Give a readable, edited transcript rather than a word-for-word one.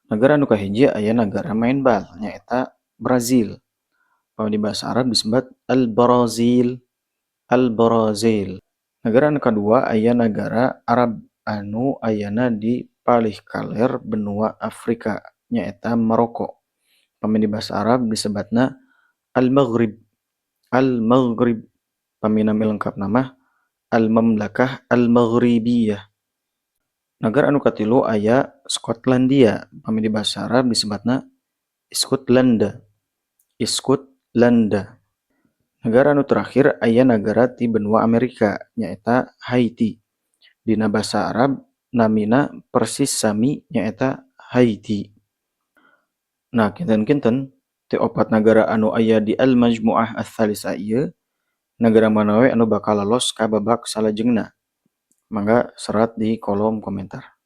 Negara anu kahiji aya negara main bal nyaeta Brazil. Di bahasa Arab disebut Al-Brazil. Al-Brazil. Negara anu kadua aya negara Arab anu ayana di palih kaler benua Afrika nyaeta Maroko. Di bahasa Arab disebutna Al-Maghrib. Al-Maghrib. Nami lengkap nama Al-Mamlakah Al-Maghribiyah. Negara anu katilu aya Skotlandia. Di bahasa Arab disebutna Scotland. Scotland. Negara anu terakhir aya negara ti benua Amerika nyaeta Haiti. Dina bahasa Arab namina persis sami nyaeta Haiti. Nah, kinten-kinten ti opat negara anu aya di Al-Majmu'ah Ats-Tsalisah ieu negara mana we anu bakal lolos ka babak salajengna. Mangga serat di kolom komentar.